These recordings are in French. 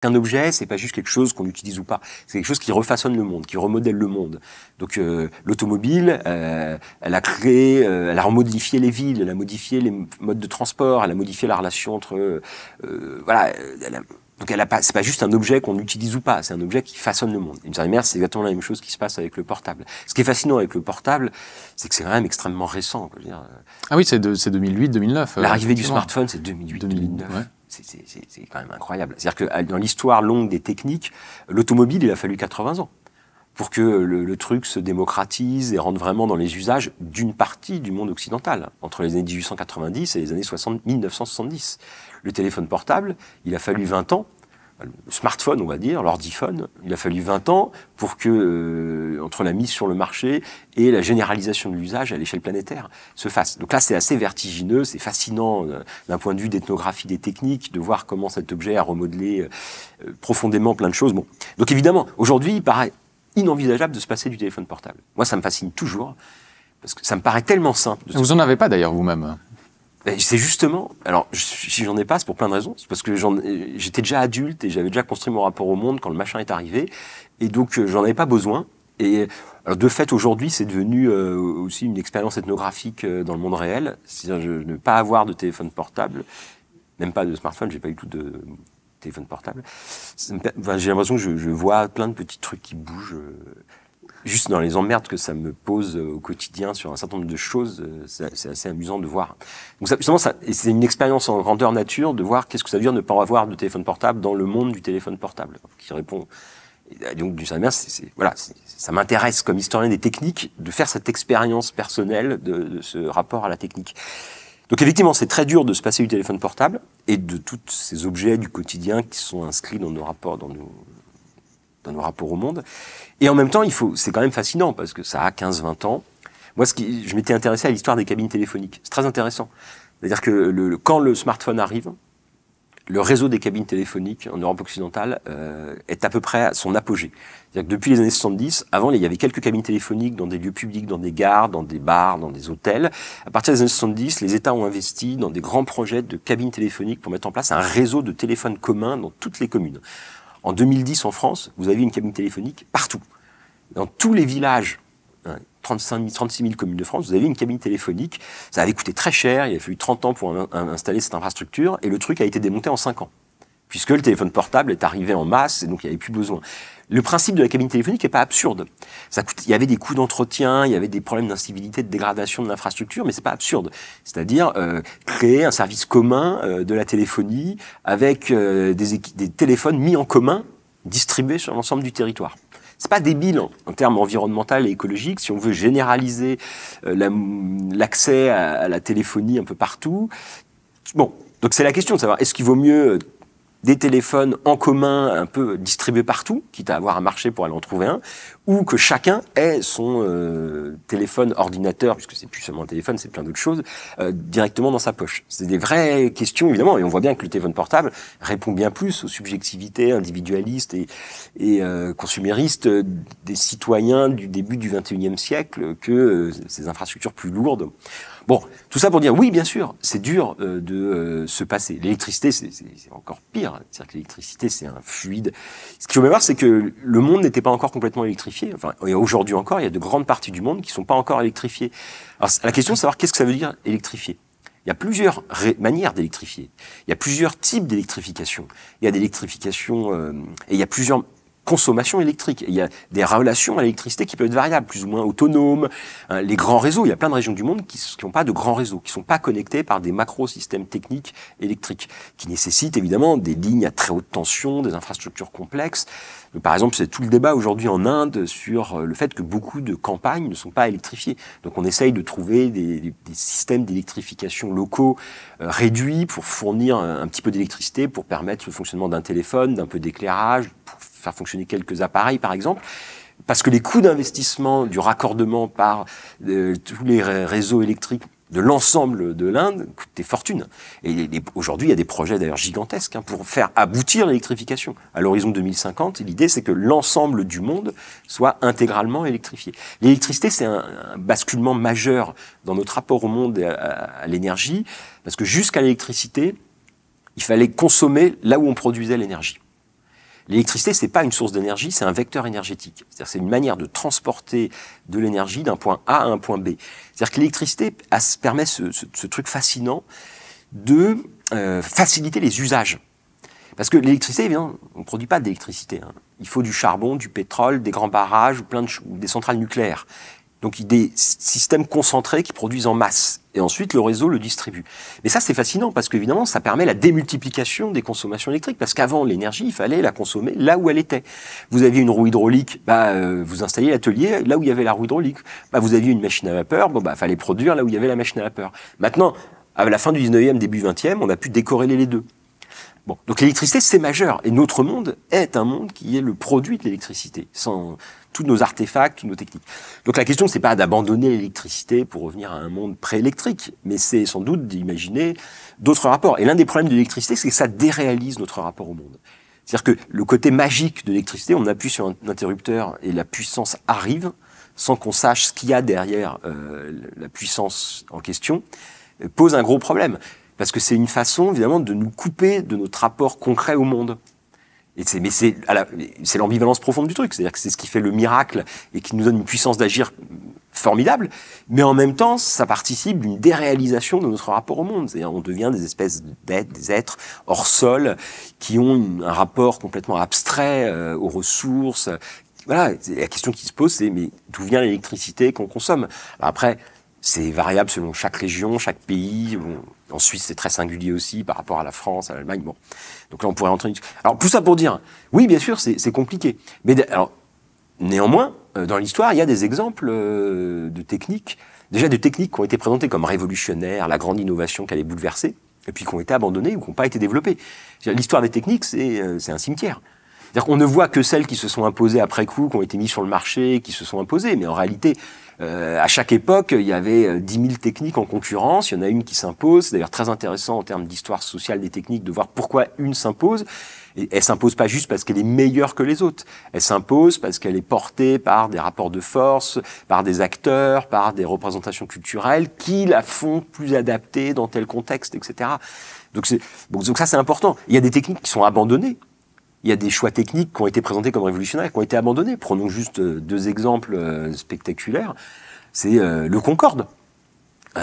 qu'un objet, c'est pas juste quelque chose qu'on utilise ou pas. C'est quelque chose qui refaçonne le monde, qui remodèle le monde. Donc l'automobile, elle a créé, elle a remodifié les villes, elle a modifié les modes de transport, elle a modifié la relation entre, voilà. Donc c'est pas juste un objet qu'on utilise ou pas, c'est un objet qui façonne le monde. D'une certaine manière, c'est exactement la même chose qui se passe avec le portable. Ce qui est fascinant avec le portable, c'est que c'est quand même extrêmement récent. Quoi, je veux dire. Ah oui, c'est 2008-2009. L'arrivée du smartphone, c'est 2008-2009. Ouais. C'est quand même incroyable. C'est-à-dire que dans l'histoire longue des techniques, l'automobile, il a fallu 80 ans pour que le truc se démocratise et rentre vraiment dans les usages d'une partie du monde occidental, entre les années 1890 et les années 1970. Le téléphone portable, il a fallu 20 ans. Le smartphone, on va dire, l'ordiphone, il a fallu 20 ans pour que, entre la mise sur le marché et la généralisation de l'usage à l'échelle planétaire, se fasse. Donc là, c'est assez vertigineux, c'est fascinant d'un point de vue d'ethnographie des techniques, de voir comment cet objet a remodelé profondément plein de choses. Bon. Donc évidemment, aujourd'hui, il paraît inenvisageable de se passer du téléphone portable. Moi, ça me fascine toujours, parce que ça me paraît tellement simple. Vous n'en avez pas d'ailleurs vous-même? C'est justement, alors si j'en ai pas, c'est pour plein de raisons. C'est parce que j'étais déjà adulte et j'avais déjà construit mon rapport au monde quand le machin est arrivé. Et donc, j'en avais pas besoin. Et alors, de fait, aujourd'hui, c'est devenu aussi une expérience ethnographique dans le monde réel. C'est-à-dire ne pas avoir de téléphone portable, même pas de smartphone, j'ai pas eu tout de téléphone portable. Enfin, j'ai l'impression que je vois plein de petits trucs qui bougent. Juste dans les emmerdes que ça me pose au quotidien sur un certain nombre de choses, c'est assez amusant de voir. Donc ça, justement, c'est une expérience en grandeur nature de voir qu'est-ce que ça veut dire ne pas avoir de téléphone portable dans le monde du téléphone portable, qui répond. Et donc, d'une certaine manière, voilà, ça m'intéresse comme historien des techniques de faire cette expérience personnelle de ce rapport à la technique. Donc effectivement, c'est très dur de se passer du téléphone portable et de tous ces objets du quotidien qui sont inscrits dans nos rapports, dans nos rapports au monde. Et en même temps, c'est quand même fascinant parce que ça a 15-20 ans. Moi, je m'étais intéressé à l'histoire des cabines téléphoniques. C'est très intéressant. C'est-à-dire que quand le smartphone arrive, le réseau des cabines téléphoniques en Europe occidentale est à peu près à son apogée. C'est-à-dire que depuis les années 70, avant, il y avait quelques cabines téléphoniques dans des lieux publics, dans des gares, dans des bars, dans des hôtels. À partir des années 70, les États ont investi dans des grands projets de cabines téléphoniques pour mettre en place un réseau de téléphones communs dans toutes les communes. En 2010, en France, vous avez une cabine téléphonique partout. Dans tous les villages, 36 000 communes de France, vous avez une cabine téléphonique. Ça avait coûté très cher, il a fallu 30 ans pour installer cette infrastructure, et le truc a été démonté en 5 ans, puisque le téléphone portable est arrivé en masse, et donc il n'y avait plus besoin. Le principe de la cabine téléphonique n'est pas absurde. Il y avait des coûts d'entretien, il y avait des problèmes d'incivilité, de dégradation de l'infrastructure, mais c'est pas absurde. C'est-à-dire créer un service commun de la téléphonie avec des téléphones mis en commun, distribués sur l'ensemble du territoire. C'est pas débile en termes environnementaux et écologiques si on veut généraliser l'accès à la téléphonie un peu partout. Bon, donc c'est la question de savoir est-ce qu'il vaut mieux des téléphones en commun un peu distribués partout, quitte à avoir un marché pour aller en trouver un, ou que chacun ait son téléphone, ordinateur, puisque c'est plus seulement un téléphone, c'est plein d'autres choses, directement dans sa poche. C'est des vraies questions, évidemment, et on voit bien que le téléphone portable répond bien plus aux subjectivités individualistes et consuméristes des citoyens du début du XXIe siècle que ces infrastructures plus lourdes. Bon, tout ça pour dire, oui, bien sûr, c'est dur de se passer. L'électricité, c'est encore pire. C'est-à-dire que l'électricité, c'est un fluide. Ce qu'il faut bien voir, c'est que le monde n'était pas encore complètement électrifié. Enfin, et aujourd'hui encore, il y a de grandes parties du monde qui ne sont pas encore électrifiées. Alors, la question de savoir qu'est-ce que ça veut dire électrifier. Il y a plusieurs manières d'électrifier. Il y a plusieurs types d'électrification. Il y a d'électrification et il y a plusieurs consommation électrique. Il y a des relations à l'électricité qui peuvent être variables, plus ou moins autonomes. Les grands réseaux, il y a plein de régions du monde qui n'ont pas de grands réseaux, qui ne sont pas connectés par des macro-systèmes techniques électriques, qui nécessitent évidemment des lignes à très haute tension, des infrastructures complexes. Par exemple, c'est tout le débat aujourd'hui en Inde sur le fait que beaucoup de campagnes ne sont pas électrifiées. Donc on essaye de trouver des systèmes d'électrification locaux réduits pour fournir un petit peu d'électricité, pour permettre le fonctionnement d'un téléphone, d'un peu d'éclairage, pour faire fonctionner quelques appareils, par exemple, parce que les coûts d'investissement du raccordement par tous les réseaux électriques de l'ensemble de l'Inde coûtent des fortunes. Et aujourd'hui, il y a des projets d'ailleurs gigantesques pour faire aboutir l'électrification. À l'horizon 2050, l'idée, c'est que l'ensemble du monde soit intégralement électrifié. L'électricité, c'est un basculement majeur dans notre rapport au monde et à l'énergie, parce que jusqu'à l'électricité, il fallait consommer là où on produisait l'énergie. L'électricité, c'est pas une source d'énergie, c'est un vecteur énergétique. C'est-à-dire c'est une manière de transporter de l'énergie d'un point A à un point B. C'est-à-dire que l'électricité permet ce truc fascinant de faciliter les usages. Parce que l'électricité, évidemment, on ne produit pas d'électricité. Hein. Il faut du charbon, du pétrole, des grands barrages, ou des centrales nucléaires. Donc des systèmes concentrés qui produisent en masse. Et ensuite, le réseau le distribue. Mais ça, c'est fascinant parce qu'évidemment, ça permet la démultiplication des consommations électriques. Parce qu'avant, l'énergie, il fallait la consommer là où elle était. Vous aviez une roue hydraulique, vous installiez l'atelier là où il y avait la roue hydraulique. Vous aviez une machine à vapeur, fallait produire là où il y avait la machine à vapeur. Maintenant, à la fin du 19e, début 20e, on a pu décorréler les deux. Bon, donc l'électricité, c'est majeur. Et notre monde est un monde qui est le produit de l'électricité, sans tous nos artefacts, toutes nos techniques. Donc la question, c'est pas d'abandonner l'électricité pour revenir à un monde préélectrique, mais c'est sans doute d'imaginer d'autres rapports. Et l'un des problèmes de l'électricité, c'est que ça déréalise notre rapport au monde. C'est-à-dire que le côté magique de l'électricité, on appuie sur un interrupteur et la puissance arrive, sans qu'on sache ce qu'il y a derrière la puissance en question, pose un gros problème. Parce que c'est une façon, évidemment, de nous couper de notre rapport concret au monde. Mais c'est l'ambivalence profonde du truc. C'est-à-dire que c'est ce qui fait le miracle et qui nous donne une puissance d'agir formidable. Mais en même temps, ça participe d'une déréalisation de notre rapport au monde. C'est-à-dire on devient des espèces d'êtres, des êtres hors sol, qui ont un rapport complètement abstrait aux ressources. Voilà, la question qui se pose, c'est mais d'où vient l'électricité qu'on consomme? Alors après, c'est variable selon chaque région, chaque pays. Bon, en Suisse, c'est très singulier aussi par rapport à la France, à l'Allemagne. Bon, donc là, on pourrait entrer. Alors, tout ça pour dire, oui, bien sûr, c'est compliqué. Mais alors, néanmoins, dans l'histoire, il y a des exemples de techniques, déjà de techniques qui ont été présentées comme révolutionnaires, la grande innovation qui allait bouleverser, et puis qui ont été abandonnées ou qui n'ont pas été développées. L'histoire des techniques, c'est un cimetière. C'est-à-dire qu'on ne voit que celles qui se sont imposées après coup, qui ont été mises sur le marché, qui se sont imposées. Mais en réalité, à chaque époque, il y avait 10 000 techniques en concurrence. Il y en a une qui s'impose. C'est d'ailleurs très intéressant en termes d'histoire sociale des techniques de voir pourquoi une s'impose. Et elle s'impose pas juste parce qu'elle est meilleure que les autres. Elle s'impose parce qu'elle est portée par des rapports de force, par des acteurs, par des représentations culturelles qui la font plus adaptée dans tel contexte, etc. Donc ça, c'est important. Il y a des techniques qui sont abandonnées. Il y a des choix techniques qui ont été présentés comme révolutionnaires, qui ont été abandonnés. Prenons juste deux exemples spectaculaires. C'est le Concorde.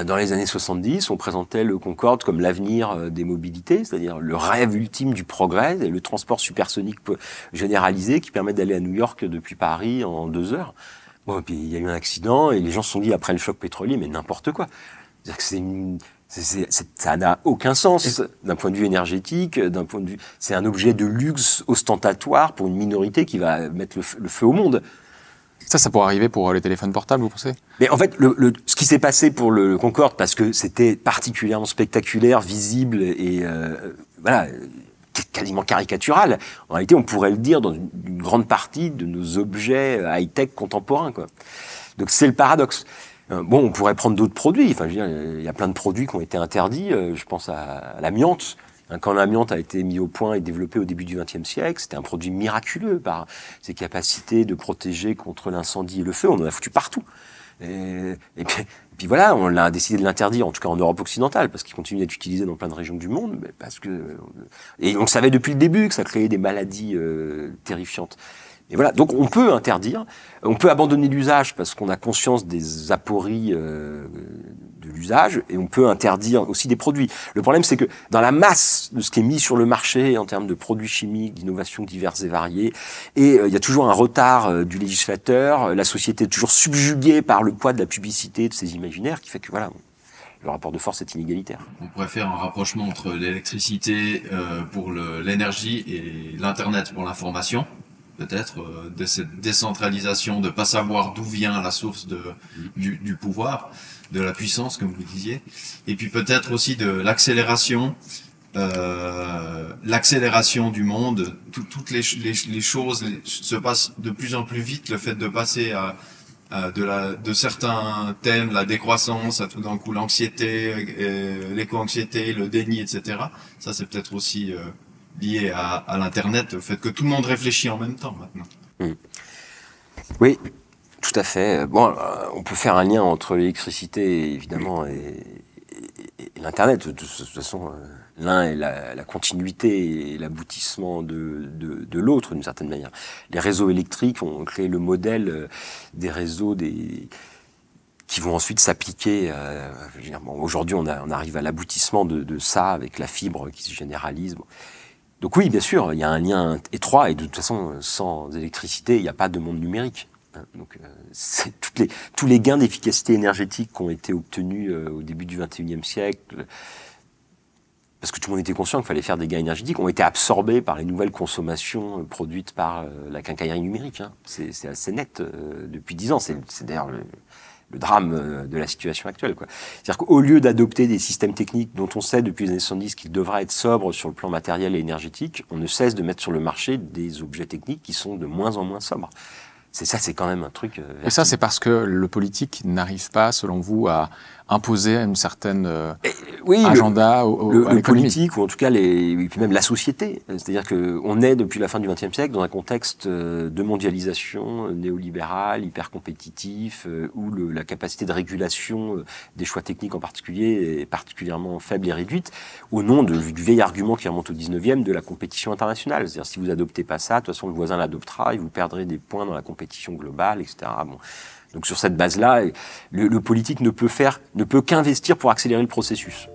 Dans les années 70, on présentait le Concorde comme l'avenir des mobilités, c'est-à-dire le rêve ultime du progrès, et le transport supersonique généralisé qui permet d'aller à New York depuis Paris en 2 heures. Bon, et puis il y a eu un accident et les gens se sont dit après le choc pétrolier, mais n'importe quoi. C'est-à-dire que ça n'a aucun sens d'un point de vue énergétique, c'est un objet de luxe ostentatoire pour une minorité qui va mettre le feu au monde. Ça pourrait arriver pour les téléphones portables, vous pensez? Mais en fait, ce qui s'est passé pour le Concorde, parce que c'était particulièrement spectaculaire, visible et quasiment caricatural, en réalité, on pourrait le dire dans une grande partie de nos objets high-tech contemporains, quoi. Donc c'est le paradoxe. Bon, on pourrait prendre d'autres produits. Enfin, je veux dire, il y a plein de produits qui ont été interdits. Je pense à l'amiante. Quand l'amiante a été mis au point et développé au début du XXe siècle, c'était un produit miraculeux par ses capacités de protéger contre l'incendie et le feu. On en a foutu partout. Et puis voilà, on a décidé de l'interdire, en tout cas en Europe occidentale, parce qu'il continue d'être utilisé dans plein de régions du monde. Et on savait depuis le début que ça créait des maladies terrifiantes. Et voilà, donc on peut interdire, on peut abandonner l'usage parce qu'on a conscience des apories de l'usage, et on peut interdire aussi des produits. Le problème, c'est que dans la masse de ce qui est mis sur le marché en termes de produits chimiques, d'innovations diverses et variées, et il y a toujours un retard du législateur, la société est toujours subjuguée par le poids de la publicité, de ses imaginaires, qui fait que voilà, le rapport de force est inégalitaire. On pourrait faire un rapprochement entre l'électricité pour l'énergie et l'Internet pour l'information. Peut-être de cette décentralisation, de pas savoir d'où vient la source du pouvoir, de la puissance, comme vous disiez, et puis peut-être aussi de l'accélération du monde. Toutes les choses se passent de plus en plus vite. Le fait de passer de certains thèmes, la décroissance, à tout d'un coup l'anxiété, l'éco-anxiété, le déni, etc. Ça, c'est peut-être aussi lié à l'Internet, au fait que tout le monde réfléchit en même temps maintenant. Oui, tout à fait. Bon, on peut faire un lien entre l'électricité, évidemment, et et l'Internet, de toute façon, l'un est la continuité et l'aboutissement de l'autre, d'une certaine manière. Les réseaux électriques ont créé le modèle des réseaux qui vont ensuite s'appliquer. Aujourd'hui, on arrive à l'aboutissement de ça avec la fibre qui se généralise. Bon. Donc oui, bien sûr, il y a un lien étroit et de toute façon, sans électricité, il n'y a pas de monde numérique. Donc, tous les gains d'efficacité énergétique qui ont été obtenus au début du XXIe siècle, parce que tout le monde était conscient qu'il fallait faire des gains énergétiques, ont été absorbés par les nouvelles consommations produites par la quincaillerie numérique. Hein. C'est assez net depuis 10 ans. C'est d'ailleurs le drame de la situation actuelle, quoi. C'est-à-dire qu'au lieu d'adopter des systèmes techniques dont on sait depuis les années 70 qu'ils devraient être sobres sur le plan matériel et énergétique, on ne cesse de mettre sur le marché des objets techniques qui sont de moins en moins sobres. C'est quand même un truc... Et ça, c'est parce que le politique n'arrive pas, selon vous, à imposer une certaine agenda à le politique, ou en tout cas et puis même la société. C'est-à-dire qu'on est, depuis la fin du XXe siècle, dans un contexte de mondialisation néolibérale, hyper compétitif, où la capacité de régulation des choix techniques en particulier est particulièrement faible et réduite, au nom du vieil argument qui remonte au 19e de la compétition internationale. C'est-à-dire si vous adoptez pas ça, de toute façon le voisin l'adoptera et vous perdrez des points dans la compétition globale, etc. Bon. Donc sur cette base-là, le politique ne peut qu'investir pour accélérer le processus.